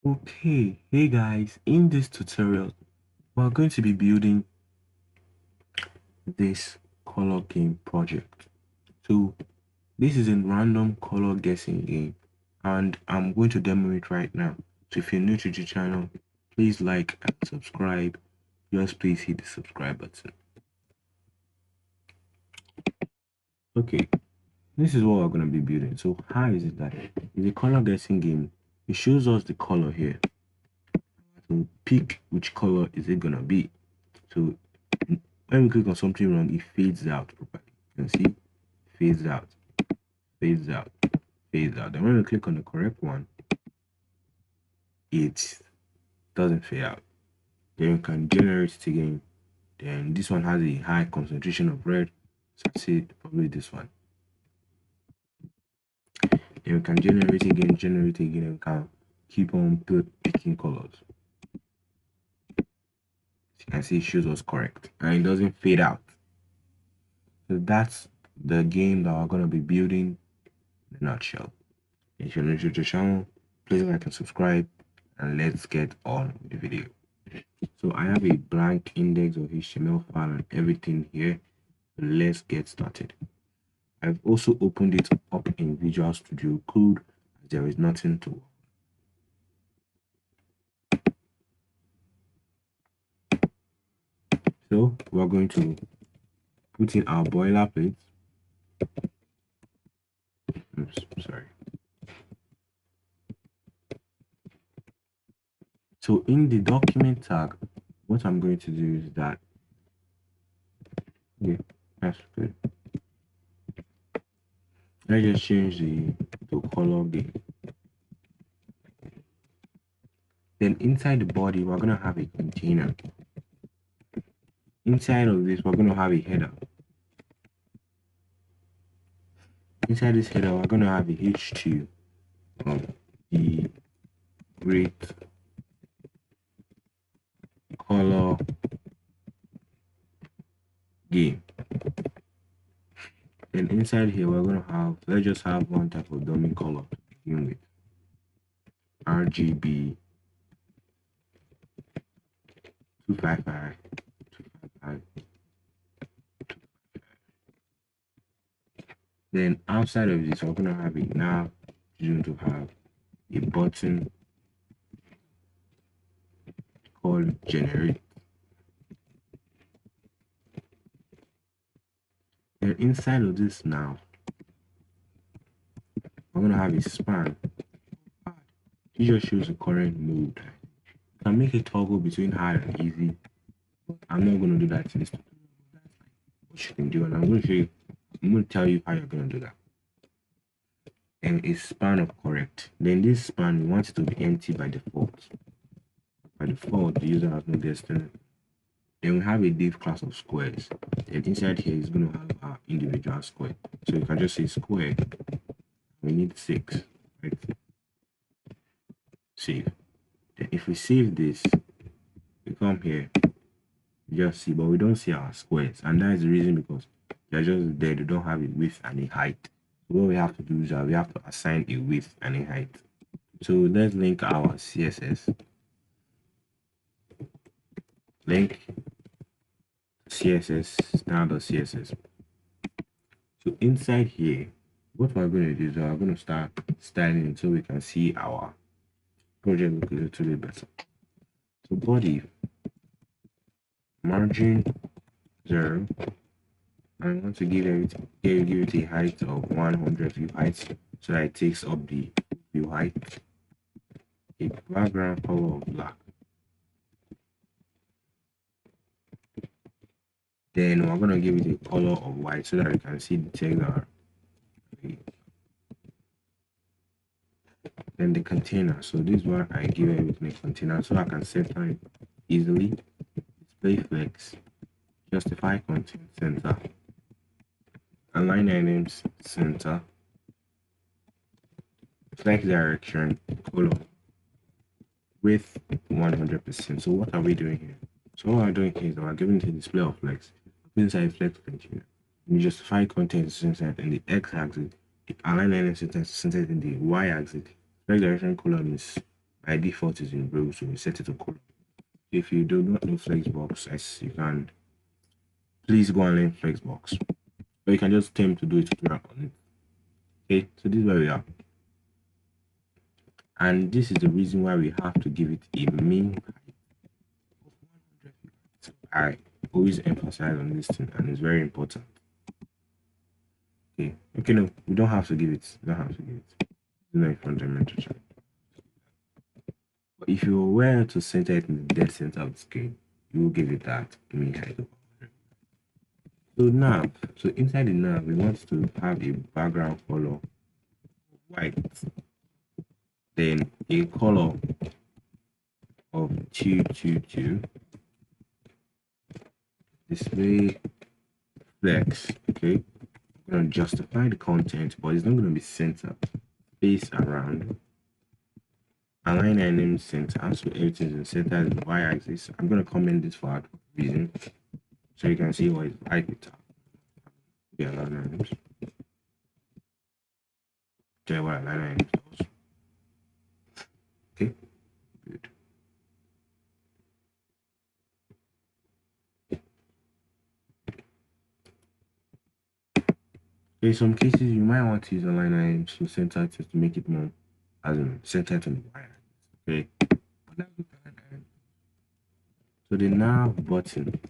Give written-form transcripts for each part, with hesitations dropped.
Okay, hey guys, in this tutorial, we're going to be building this color game project. So this is a random color guessing game and I'm going to demo it right now. So if you're new to the channel, please like and subscribe. Just please hit the subscribe button. Okay, this is what we're going to be building. So how is it that it's a color guessing game? It shows us the color here. So pick which color is it going to be. So when we click on something wrong, it fades out properly. You can see fades out, fades out, fades out. Then when we click on the correct one, it doesn't fade out. Then you can generate it again. Then this one has a high concentration of red. So say probably this one. Then we can generate again, and we can keep on picking colors. As you can see, it shows us correct and it doesn't fade out. So that's the game that we're going to be building in a nutshell. If you're new to the channel, please like and subscribe, and let's get on with the video. So I have a blank index of HTML file and everything here. So let's get started. I've also opened it up in Visual Studio Code as there is nothing to work. So we're going to put in our boilerplate. Oops, sorry. So in the document tag, what I'm going to do is that, okay, that's good. Let's just change the color game. Then inside the body, we're going to have a container. Inside of this, we're going to have a header. Inside this header, we're going to have a H2 of the great color game. And inside here, we're going to have, let's just have one type of dummy color to begin with. RGB 255, 255. Then outside of this, we're going to have it now. Going to have a button called generate. And inside of this now, we're going to have a span. It just shows the current mode. You can make a toggle between hard and easy, but I'm not going to do that in this tutorial. That's what you can do, and I'm going to tell you how you're going to do that. And a span of correct. Then this span, we want it to be empty by default. By default, the user has no destiny. Then we have a div class of squares. And inside here is going to have our individual square. So you can just say square. We need 6, right? Save. Then if we save this, we come here, we just see, but we don't see our squares. And that is the reason because they're just there. They don't have a width and a height. So what we have to do is that we have to assign a width and a height. So let's link our CSS. Link CSS, style.css. So inside here, what we're going to do is we're going to start styling it so we can see our project look a little bit better. So body, margin 0. I want to give it a height of 100 view height so that it takes up the view height. A background color of black. Then we're going to give it a color of white so that you can see the text are. Then the container. So this is what I give everything a container so I can set time easily. Display flex, justify content center, align items center, flex direction, color, width 100%. So what are we doing here? So what we're doing here is we're giving the display of flex inside flex container. You justify content centered in the x axis, the align items centered in the y axis. Flex direction column is by default is in blue, so we set it to color. If you do not know Flexbox, as you can, please go and learn Flexbox, or you can just attempt to do a tutorial on it. Okay, so this is where we are, and this is the reason why we have to give it a min height of 100. So I always emphasize on this thing, and it's very important. Okay, no, we don't have to give it. We don't have to give it. It's not a fundamental check. But if you were to center it in the dead center of the screen, you will give it that min height of 100. So nav. So inside the nav, we want to have a background color white, then a color of 222, display flex. Okay, I'm going to justify the content, but it's not going to be centered. Space around, align item center, so everything's in center is the y-axis. I'm going to comment this for a reason, so you can see what is right with that. Yeah, align items. Tell what align items does. Okay, good. In some cases, you might want to use align items to center it to make it more as in center to the y-axis. Okay, but let's look at align items. So the nav button.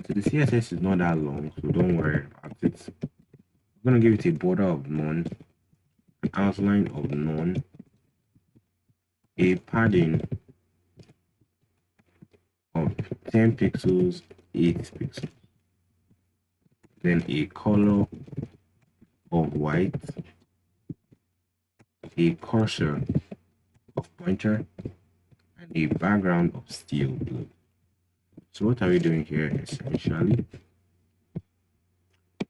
So the CSS is not that long, so don't worry about it. I'm going to give it a border of none, an outline of none, a padding of 10 pixels, 8 pixels, then a color of white, a cursor of pointer, and a background of steel blue. So what are we doing here essentially?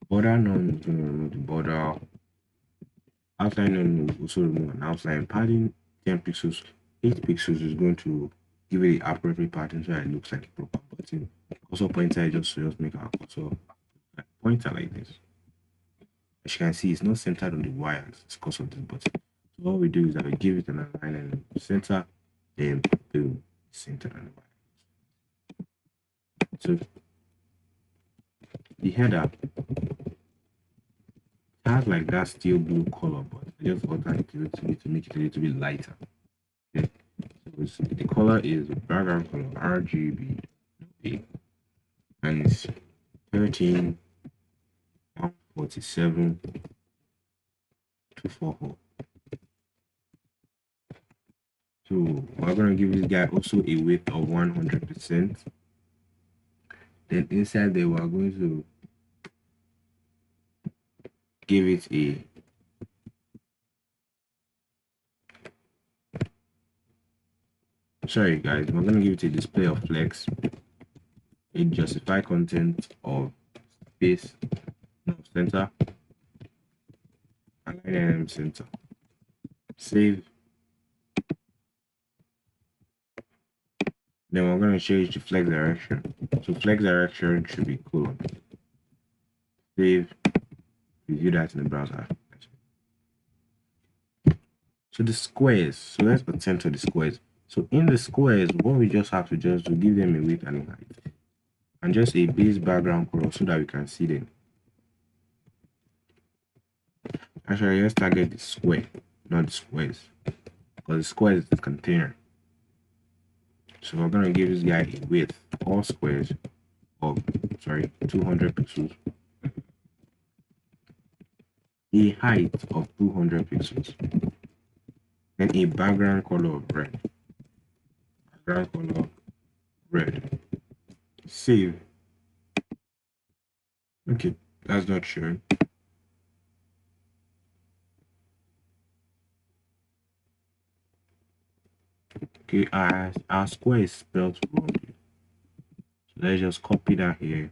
Border none is going to remove the border. Outline none will also remove an outline. Padding 10 pixels, 8 pixels is going to give it the appropriate pattern so it looks like a proper button. Also pointer just make our cursor pointer like this. As you can see, it's not centered on the y-axis because of this button. So what we do is that we give it an align and center, then boom, centered on the y-axis. So the header has like that steel blue color, but I just altered it a little bit to make it a little bit lighter. Okay, so the color is background color RGB, and it's 13 147 244. So we're gonna give this guy also a width of 100%. Then inside there we're going to give it a sorry guys, we're gonna give it a display of flex, a justify content of space, no, center, align center, save. Then we're gonna change the flex direction. So flex direction should be colon. Save. Review that in the browser. So the squares. So let's attend to the squares. So in the squares, what we just have to just do, give them a width and a height, and just a base background color so that we can see them. Actually, let's target the square, not the squares, because the square is the container. So we're gonna give this guy a width, all squares, of 200 pixels, a height of 200 pixels, and a background color of red. Background color red. Save. Okay, that's not sure. Okay, our square is spelled wrongly. So let's just copy that here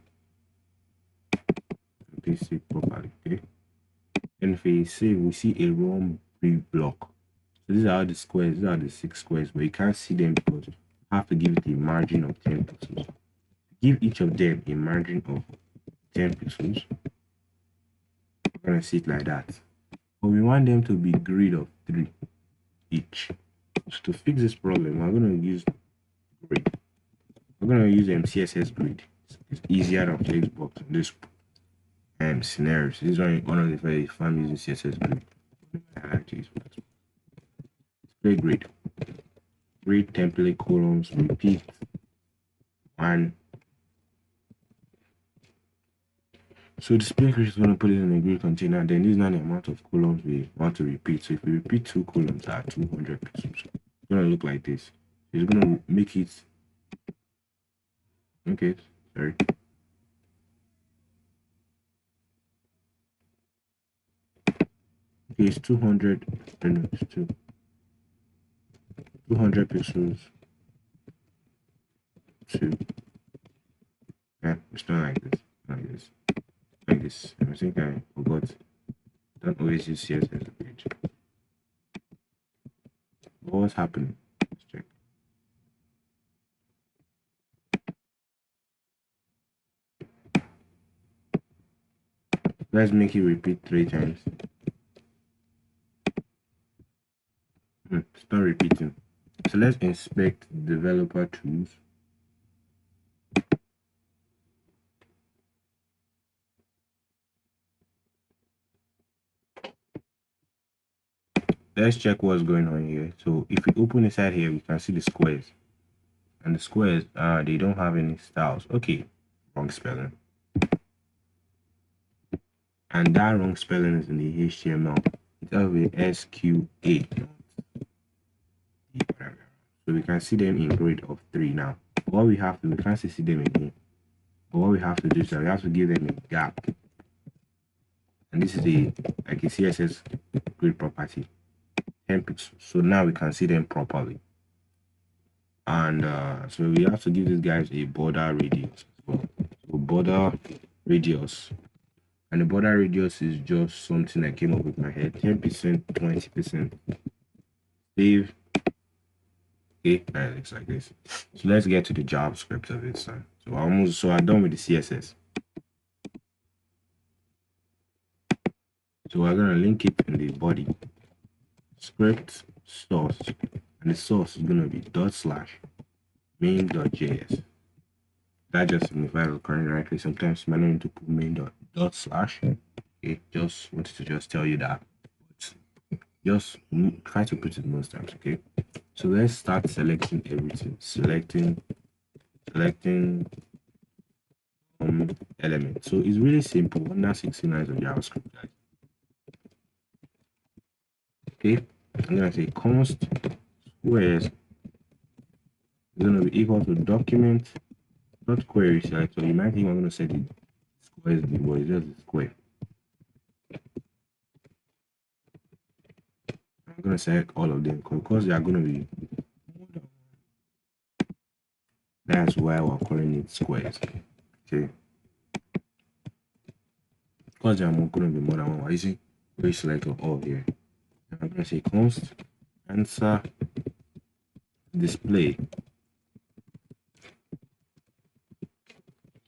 and paste it properly. Okay. And if we save, we see a wrong block. So these are the squares, these are the 6 squares, but you can't see them because you have to give it a margin of 10 pixels. Give each of them a margin of 10 pixels. We're gonna see it like that. But we want them to be grid of 3 each. So to fix this problem, we're going to use grid. We're going to use CSS grid. It's easier than Flexbox in this scenarios. This is one of the very fun using CSS grid. I like to use display grid. Grid template columns repeat one. So display grid is going to put it in a grid container. Then this is not the amount of columns we want to repeat. So if we repeat 2 columns at 200 pixels, it's going to look like this. It's going to make it. Okay, sorry. Okay, it's 200. No, it's 200 pixels. 2. Yeah, it's not like this. Like this. Like this. I think I forgot. Don't always use CSS page. What's happening? Let's check. Let's make it repeat 3 times. It's not repeating. So let's inspect developer tools. Let's check what's going on here. So if we open inside here, we can see the squares. And the squares, they don't have any styles. Okay, wrong spelling. And that wrong spelling is in the HTML. It's over SQA. So we can see them in grade of 3 now. What we have to, we can't see them again. But what we have to do is that we have to give them a gap. And this is like a CSS grid property. 10 pixels. So now we can see them properly. And so we have to give these guys a border radius as well. So border radius. And the border radius is just something that came up with my head. 10%, 20%. Save. Okay, that looks like this. So let's get to the JavaScript of it. So I'm done with the CSS. So we're gonna link it in the body. Script source, and the source is gonna be /main.js. That just signifies the current directory. Sometimes you might need to put main./. Okay, just wanted to just tell you that. But just try to put it most times. Okay. So let's start selecting everything. Selecting element. So it's really simple. Under 16 lines of JavaScript, guys. Okay, I'm gonna say const squares is gonna be equal to document dot query selector. You might think I'm gonna set the squares, but it's just the square. I'm gonna select all of them because they are gonna be more than one. That's why we're calling it squares. Okay, because they are gonna be more than one. Why is it query selector all here? I'm gonna say const answer display is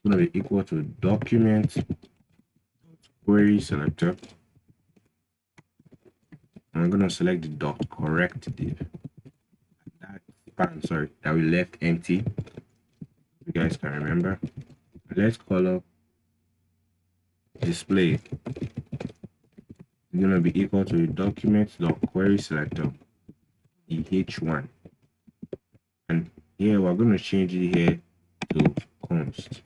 gonna be equal to document query selector. I'm gonna select the dot correct div. That we left empty. You guys can remember. Let's call up display. It's gonna be equal to document dot query selector h1, and here we're gonna change it here to const.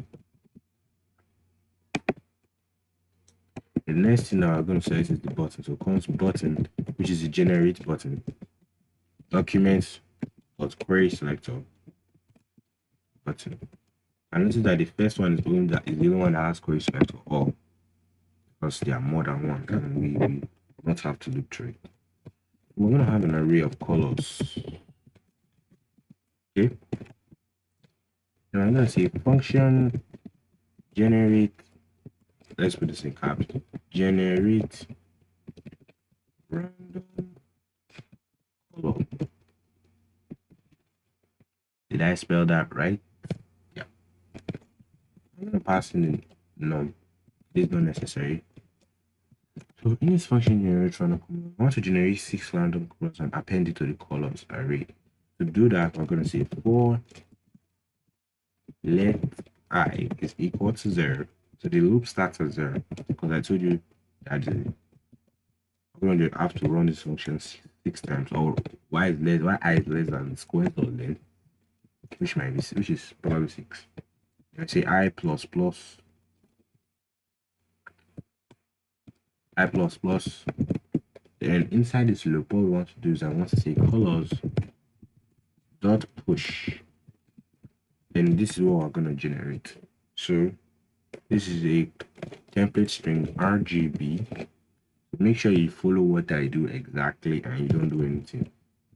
The next thing that we're going to select is the button. So const button, which is the generate button. Documents dot query selector button. And notice that the first one is the only one that has query selector all, because there are more than one, and we not have to look through it. We're going to have an array of colors. Okay. Now I'm going to say function generate. Let's put this in caps. Generate random color. Did I spell that right? Yeah. I'm gonna pass in the num. It's not necessary. So So in this function generate random colors, I want to generate 6 random colors and append it to the colors array. To do that, we're going to say for let I is equal to 0. So the loop starts at 0 because I told you that I'm going to have to run this function 6 times. Or y I is less than the square of length, which is probably 6. I say I plus plus I plus plus. Then inside this loop, what we want to do is I want to say colors dot push. Then this is what we're going to generate. So this is a template string RGB. Make sure you follow what I do exactly and you don't do anything.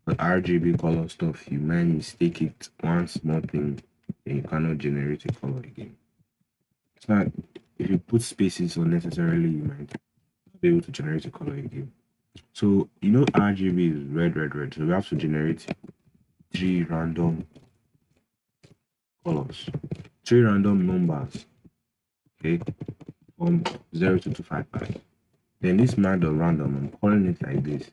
But RGB color stuff, you might mistake it one small thing, then you cannot generate a color again. It's not, if you put spaces unnecessarily, you might be able to generate a color again. So you know RGB is red, red, red. So we have to generate 3 random colors, 3 random numbers, okay, from 0 to 255. Then this mad or random, I'm calling it like this.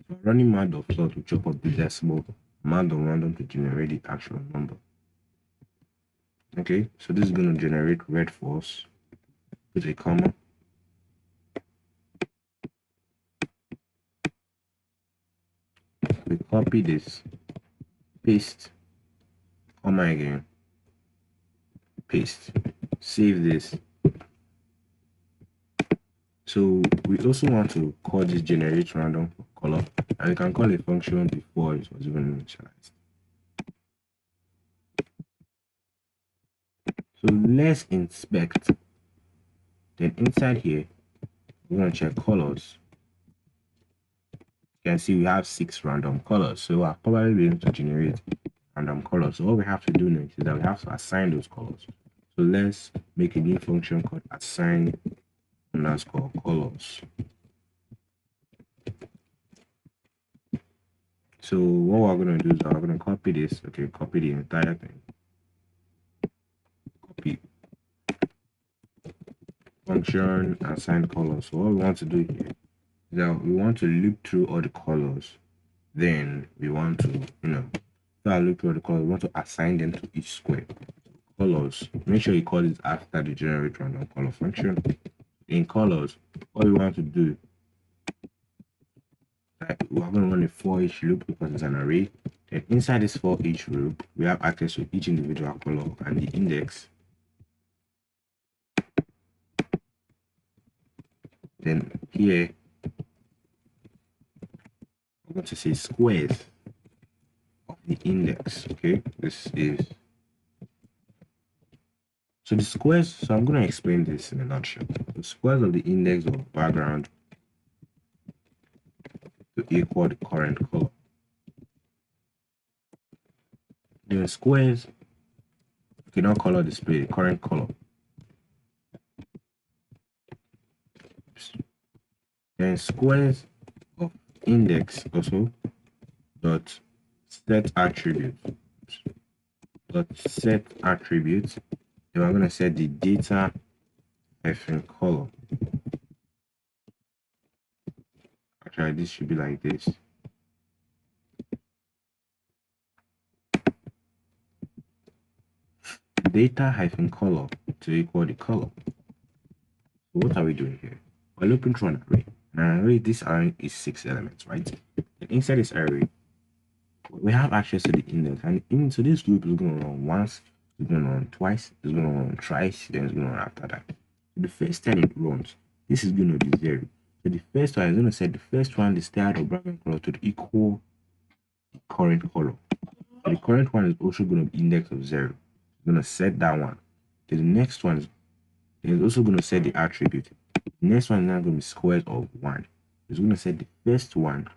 So running mad or plot to chop up the decimal, mad or random to generate the actual number. Okay, so this is going to generate red for us. Put a comma. We copy this, paste, comma again, paste, save this. So we also want to call this generate random color, and we can call a function before it was even initialized. So let's inspect. Then inside here, we're going to check colors. You can see we have 6 random colors, so I'll probably be able to generate random colors. So what we have to do next is that we have to assign those colors. So let's make a new function called assign underscore colors. So what we're going to do is we're going to copy this. Okay, copy the entire thing. Copy function assign colors. So what we want to do here is that we want to loop through all the colors. Then we want to, loop through all the colors. We want to assign them to each square. Colors. Make sure you call it after the generate random color function. In colors, what we want to do, we're going to run a for each loop because it's an array. Then inside this for each loop, we have access to each individual color and the index. Then here, I'm going to say squares of the index. Okay, this is so the squares. So I'm going to explain this in a nutshell. The squares of the index of background to equal the current color. The squares, okay, not color display, the current color. Then squares of index also dot set attribute. Dot set attribute. Then we're gonna set the data hyphen color. Actually, this should be like this. Data hyphen color to equal the color. So what are we doing here? We're looping through an array. An array, this array is 6 elements, right? And inside this array, we have access to the index, and into this loop is going to run once, it's going to run twice, it's going to run thrice, then it's going to run after that. So the first time it runs, this is going to be 0. So the first one is going to set the first one, the start of bracket color, to equal the current color. So the current one is also going to be index of 0. It's going to set that one. Then the next one is also going to set the attribute. The next one is now going to be squares of 1. It's going to set the first one,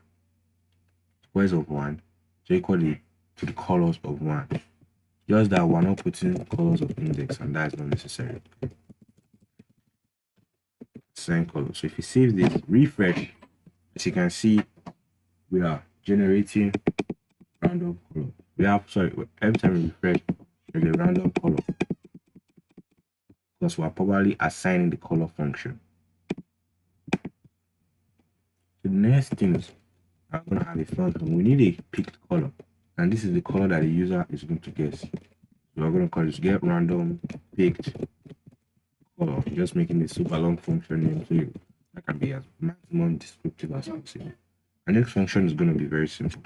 squares of 1, to equal to the colors of 1. Just that we're not putting colors of index, and that is not necessary. Same color. So if you save this, refresh, as you can see, we are generating random color. We have, every time we refresh, there's a random color because we're probably assigning the color function. So the next thing is I'm gonna have a function. We need a picked color, and this is the color that the user is going to guess. So we're gonna call this get random picked color, just making a super long function name so that can be as maximum descriptive as possible. And next function is gonna be very simple.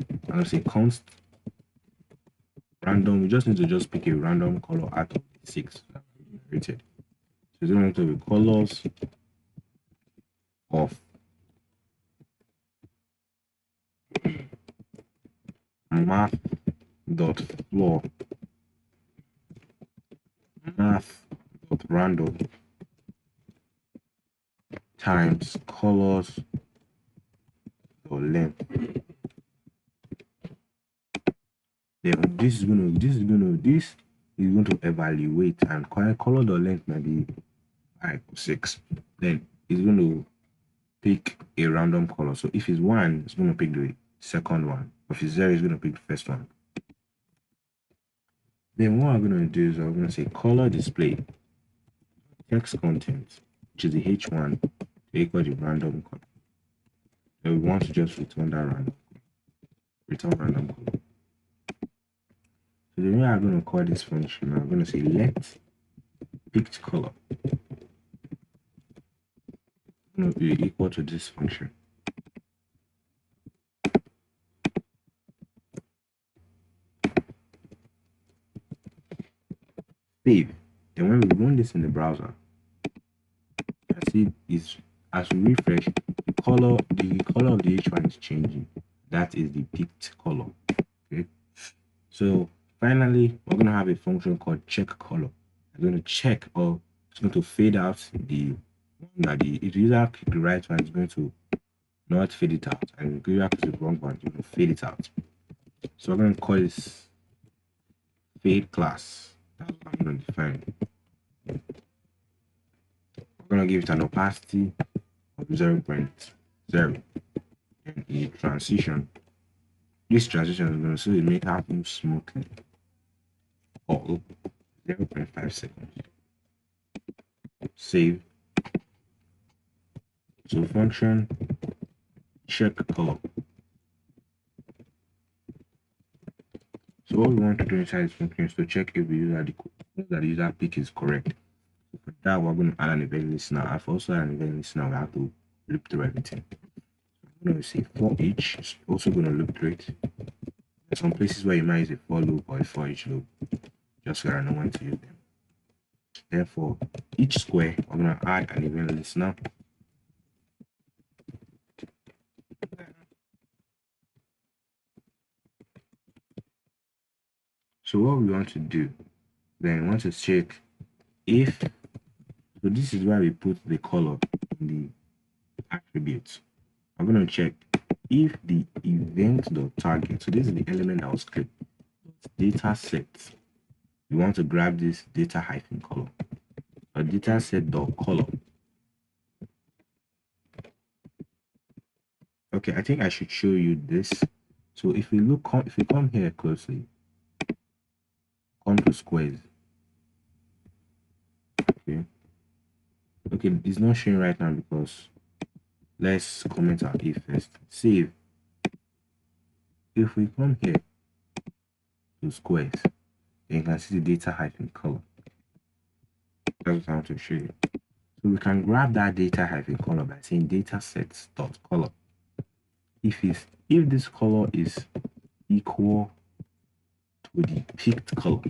I'm gonna say const random. We just need to just pick a random color out of the 6 that we created. So it's going to be colors of math dot floor math dot random times colors dot length. Then this is going to evaluate, and color dot length might be 5 or 6. Then it's going to pick a random color. So if it's 1, it's going to pick the second one. If it's 0, it's going to pick the first one. Then what I'm going to do is I'm going to say color display text content, which is the h1 equal the random color. So we want to just return random color. So the way I'm going to call this function, I'm going to say let picked color going to be equal to this function. Save. Then when we run this in the browser, I see is as we refresh, the color of the h1 is changing. That is the picked color. Okay. So finally, we're going to have a function called check color. I'm going to check, or it's going to fade out the one that the user click the right one is going to not fade it out, and if you user click the wrong one, you can fade it out. So I'm going to call this fade class. That's what I'm going to define. I'm going to give it an opacity of 0.0 and a transition. This transition is going to so it may happen smoothly, or 0.5 seconds. Save. So function check color. So what we want to do inside this function is to check if the user pick is correct. So for that, we're going to add an event listener. I've also added an event listener. We have to loop through everything. I'm going to say for each. It's also going to loop through it. There's some places where you might use a for loop or a for each loop, just so I know when to use them. Therefore, each square, I'm going to add an event listener. So what we want to do, then we want to check if, so this is where we put the color in the attributes. I'm going to check if the event.target, so this is the element that was clicked, data set, we want to grab this data hyphen color, or data set dot color. Okay, I think I should show you this. So if we come here closely, come to squares. Okay, it's not showing right now because let's comment our if first. Save. If we come here to squares, then you can see the data hyphen color. That's what I want to show you. So we can grab that data hyphen color by saying data sets dot color. If this color is equal to the picked color,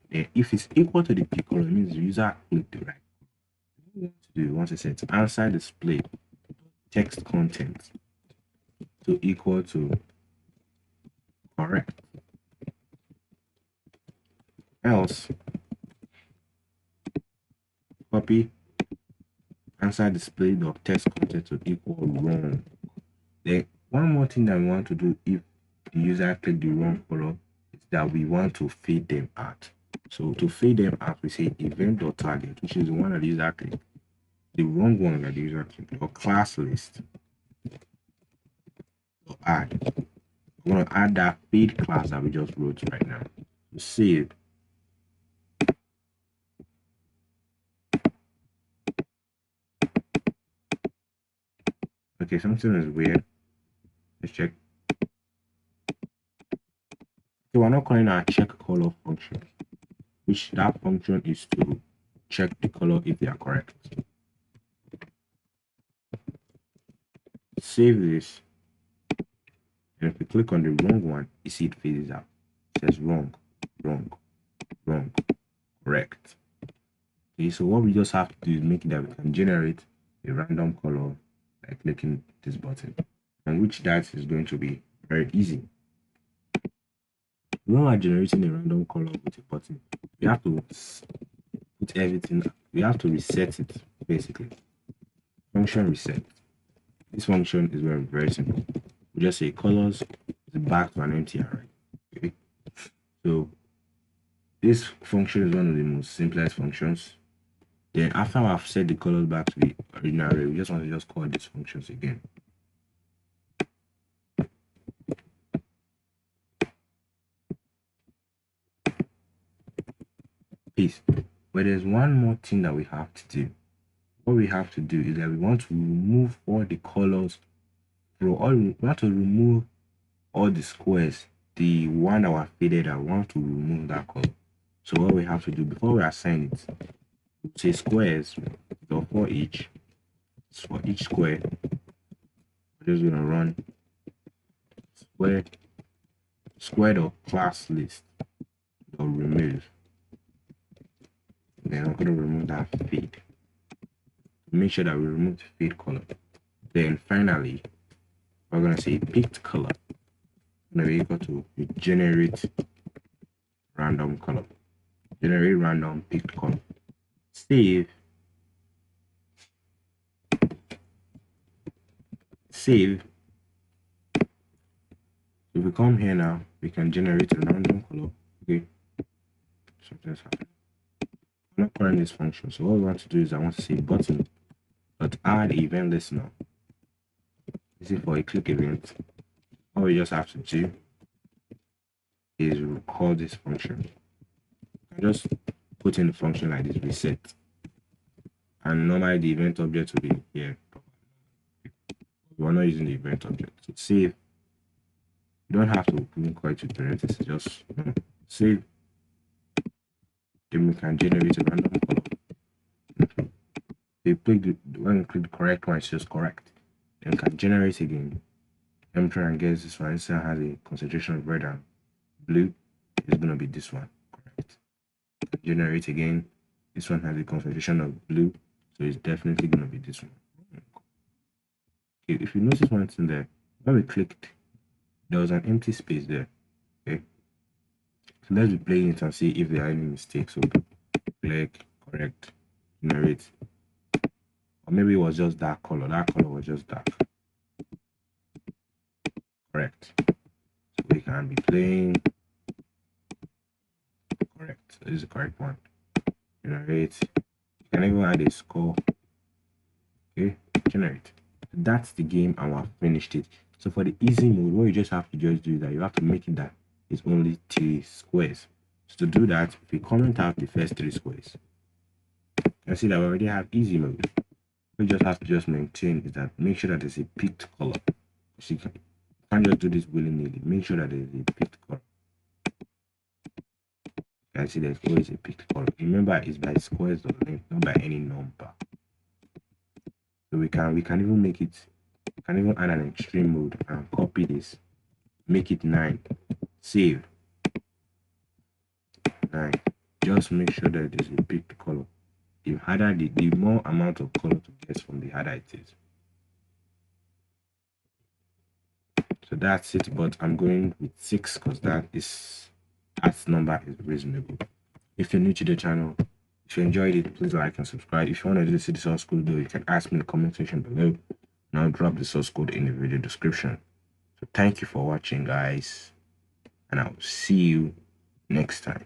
then if it's equal to the picked color, it means the user clicked the right. What we want to do, we want to set answer display text content to equal to correct. Else, copy answer display dot text content to equal wrong. Then one more thing that we want to do if the user clicked the wrong color is that we want to fade them out. So to fade them out, we say event.target, which is the one that the user clicked, the wrong one that the user clicked, or class list. So add. I'm going to add that fade class that we just wrote right now. So save. Okay, something is weird. Let's check. So we're not calling our check color function, which that function is to check the color if they are correct. Save this. And if we click on the wrong one, you see it fades out. It says wrong, wrong, wrong, correct. Okay, so what we just have to do is make it that we can generate a random color by clicking this button, and which that is going to be very easy. When we're generating a random color with a button, we have to put everything, we have to reset it basically. Function reset. This function is very, very simple. We just say colors is back to an empty array. Okay, so this function is one of the most simplest functions. Then after I've set the colors back to the original array, we just want to just call these functions again. Peace. But there's one more thing that we have to do. What we have to do is that we want to remove all the colors from all. We want to remove all the squares. The one that was faded, I want to remove that color. So what we have to do before we assign it, we say squares for each. So for each square, we're just gonna run square dot class list or remove. Then I'm gonna remove that fade. Make sure that we remove the fade color. Then finally, we're gonna say picked color. Gonna be equal to generate random color. Generate random picked color. Save. If we come here now, we can generate a random color. Okay. Something's happening. I'm not calling this function. So what we want to do is I want to say button but add event listener. This is for a click event. All we just have to do is call this function. I just put in the function like this, reset, and normally the event object will be here. We're not using the event object. So save. You don't have to even call it with parentheses, just save. Then we can generate a random color. When you click the correct one, it's just correct. Then we can generate again. Let me try and guess this one. This one has a concentration of red and blue. It's gonna be this one, correct? Generate again. This one has a concentration of blue, so it's definitely gonna be this one. Okay, if you notice one thing there, when we clicked, there was an empty space there. Okay, so let's be playing it and see if there are any mistakes. So click, correct, generate, or maybe it was just that color. That color was just dark. Correct. So we can be playing. Correct. So this is the correct one. Generate. You can even add a score. Okay, generate. That's the game, and we've finished it. So for the easy mode, what you just have to do is that you have to make it that it's only 3 squares. So to do that, if we comment out the first 3 squares, you can see that we already have easy mode. We just have to just maintain is that make sure that there's a picked color. So you can't just do this willy-nilly. Make sure that there's a picked color. You can see there's always a picked color. Remember, it's by squares of length, not by any number. So we can even make it, we can even add an extreme mode and copy this, make it 9, save 9. Just make sure that there's a picked color. The harder the more amount of color to get from, the harder it is. So that's it, but I'm going with 6 because that number is reasonable. If you're new to the channel, if you enjoyed it, please like and subscribe. If you want to see the source code though, you can ask me in the comment section below, and I'll drop the source code in the video description. So thank you for watching, guys, and I'll see you next time.